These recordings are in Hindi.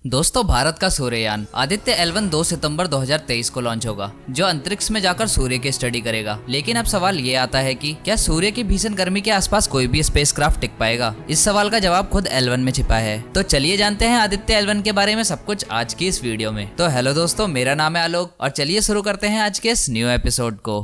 दोस्तों, भारत का सूर्ययान आदित्य L1 2 सितंबर 2023 को लॉन्च होगा, जो अंतरिक्ष में जाकर सूर्य की स्टडी करेगा। लेकिन अब सवाल ये आता है कि क्या सूर्य की भीषण गर्मी के आसपास कोई भी स्पेसक्राफ्ट टिक पाएगा? इस सवाल का जवाब खुद L1 में छिपा है। तो चलिए जानते हैं आदित्य L1 के बारे में सब कुछ आज की इस वीडियो में। तो हेलो दोस्तों, मेरा नाम है आलोक और चलिए शुरू करते हैं आज के इस न्यू एपिसोड को।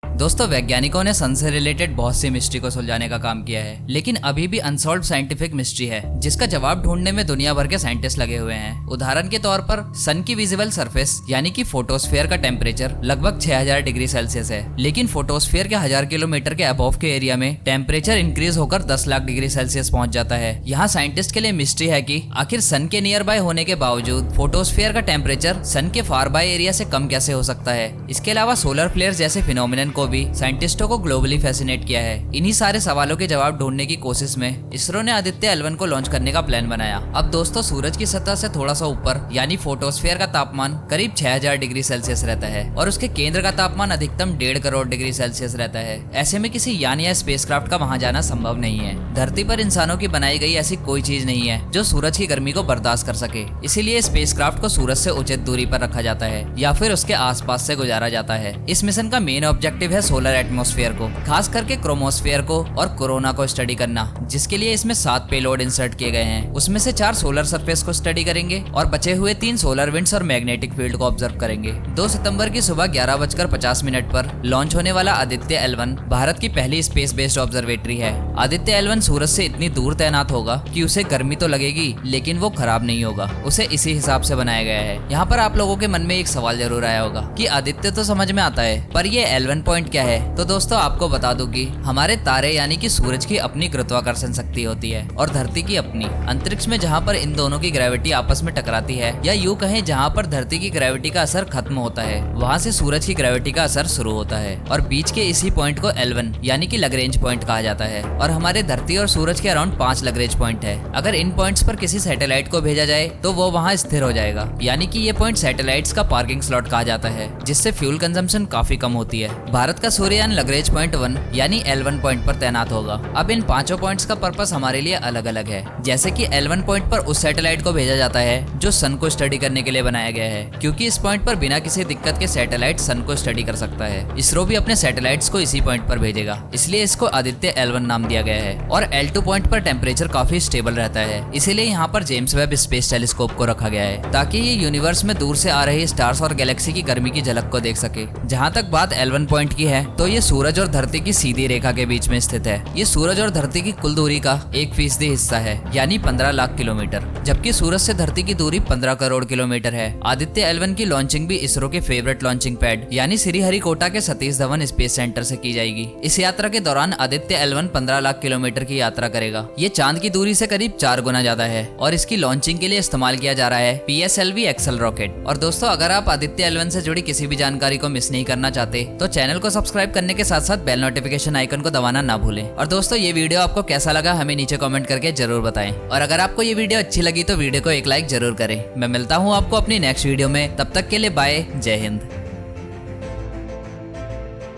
दोस्तों, वैज्ञानिकों ने सन से रिलेटेड बहुत सी मिस्ट्री को सुलझाने का काम किया है, लेकिन अभी भी अनसॉल्व्ड साइंटिफिक मिस्ट्री है जिसका जवाब ढूंढने में दुनिया भर के साइंटिस्ट लगे हुए हैं। उदाहरण के तौर पर सन की विजिबल सरफेस यानी कि फोटोस्फीयर का टेम्परेचर लगभग 6000 डिग्री सेल्सियस है, लेकिन फोटोस्फीयर के 1000 किलोमीटर के अबव के एरिया में टेम्परेचर इंक्रीज होकर 10 लाख डिग्री सेल्सियस पहुंच जाता है। यहाँ साइंटिस्ट के लिए मिस्ट्री है कि आखिर सन के नियर बाय होने के बावजूद फोटोस्फीयर का टेम्परेचर सन के फार बाय एरिया से कम कैसे हो सकता है। इसके अलावा सोलर फ्लेयर जैसे फिनोमिनन को भी साइंटिस्टों को ग्लोबली फैसिनेट किया है। इन्हीं सारे सवालों के जवाब ढूंढने की कोशिश में इसरो ने आदित्य L1 को लॉन्च करने का प्लान बनाया। अब दोस्तों, सूरज की सतह से थोड़ा सा ऊपर यानी फोटोस्फीयर का तापमान करीब 6000 डिग्री सेल्सियस रहता है और उसके केंद्र का तापमान अधिकतम 1.5 करोड़ डिग्री सेल्सियस रहता है। ऐसे में किसी यान या स्पेसक्राफ्ट का वहां जाना संभव नहीं है। धरती पर इंसानों की बनाई गई ऐसी कोई चीज नहीं है जो सूरज की गर्मी को बर्दाश्त कर सके। इसीलिए स्पेसक्राफ्ट को सूरज से उचित दूरी पर रखा जाता है या फिर उसके आसपास से गुजारा जाता है। इस मिशन का मेन ऑब्जेक्टिव है सोलर एटमॉस्फेयर को, खास करके क्रोमोस्फेयर को और कोरोना को स्टडी करना, जिसके लिए इसमें 7 पेलोड इंसर्ट किए गए हैं। उसमें से 4 सोलर सरफेस को स्टडी करेंगे और बचे हुए 3 सोलर विंड्स और मैग्नेटिक फील्ड को ऑब्जर्व करेंगे। 2 सितंबर की सुबह 11:50 पर लॉन्च होने वाला आदित्य L1 भारत की पहली स्पेस बेस्ड ऑब्जर्वेटरी है। आदित्य L1 सूरज से इतनी दूर तैनात होगा कि उसे गर्मी तो लगेगी, लेकिन वो खराब नहीं होगा। उसे इसी हिसाब से बनाया गया है। यहाँ पर आप लोगों के मन में एक सवाल जरूर आया होगा कि आदित्य तो समझ में आता है, पर ये L1 पॉइंट क्या है? तो दोस्तों, आपको बता दूं कि हमारे तारे यानी कि सूरज की अपनी गुरुत्वाकर्षण शक्ति होती है और धरती की अपनी। अंतरिक्ष में जहाँ पर इन दोनों की ग्रेविटी आपस में टकराती है, या यूं कहें जहाँ पर धरती की ग्रेविटी का असर खत्म होता है, वहाँ से सूरज की ग्रेविटी का असर शुरू होता है और बीच के इसी पॉइंट को L1 यानी कि लैग्रेंज पॉइंट कहा जाता है। और हमारे धरती और सूरज के अराउंड 5 लैग्रेंज पॉइंट है। अगर इन पॉइंट्स पर किसी सैटेलाइट को भेजा जाए तो वो वहाँ स्थिर हो जाएगा, यानी कि ये पॉइंट सैटेलाइट्स का पार्किंग स्लॉट कहा जाता है, जिससे फ्यूल कंजम्पशन काफी कम होती है। भारत का सूर्ययान लैग्रेंज पॉइंट 1 यानी L1 पॉइंट पर तैनात होगा। अब इन 5 पॉइंट्स का पर्पस हमारे लिए अलग अलग है। जैसे कि L1 पॉइंट पर उस सैटेलाइट को भेजा जाता है जो सन को स्टडी करने के लिए बनाया गया है, क्योंकि इस पॉइंट पर बिना किसी दिक्कत के सैटेलाइट सन को स्टडी कर सकता है। इसरो भी अपने सैटेलाइट्स को इसी पॉइंट पर भेजेगा, इसलिए इसको आदित्य L1 नाम दिया गया है। और L2 पॉइंट पर टेम्परेचर काफी स्टेबल रहता है, इसीलिए यहाँ पर जेम्स वेब स्पेस टेलीस्कोप को रखा गया है, ताकि ये यूनिवर्स में दूर से आ रही स्टार्स और गैलेक्सी की गर्मी की झलक को देख सके। जहाँ तक बात L1 पॉइंट की है, तो ये सूरज और धरती की सीधी रेखा के बीच में स्थित है। ये सूरज और धरती की कुल दूरी का 1% हिस्सा है, यानी 15 लाख किलोमीटर, जबकि सूरज से धरती की दूरी 15 करोड़ किलोमीटर है। आदित्य L1 की लॉन्चिंग भी इसरो के फेवरेट लॉन्चिंग पैड यानी श्रीहरिकोटा के सतीश धवन स्पेस सेंटर से की जाएगी। इस यात्रा के दौरान आदित्य L1 15 लाख किलोमीटर की यात्रा करेगा। ये चांद की दूरी से करीब 4 गुना ज्यादा है और इसकी लॉन्चिंग के लिए इस्तेमाल किया जा रहा है PSLV एक्सेल रॉकेट। और दोस्तों, अगर आप आदित्य L1 से जुड़ी किसी भी जानकारी को मिस नहीं करना चाहते तो चैनल को सब्सक्राइब करने के साथ साथ बेल नोटिफिकेशन आइकन को दबाना ना भूलें। और दोस्तों, ये वीडियो आपको कैसा लगा हमें नीचे कमेंट करके जरूर बताएं। और अगर आपको ये वीडियो अच्छी लगी तो वीडियो को एक लाइक जरूर करें। मैं मिलता हूँ आपको अपनी नेक्स्ट वीडियो में, तब तक के लिए बाय, जय हिंद।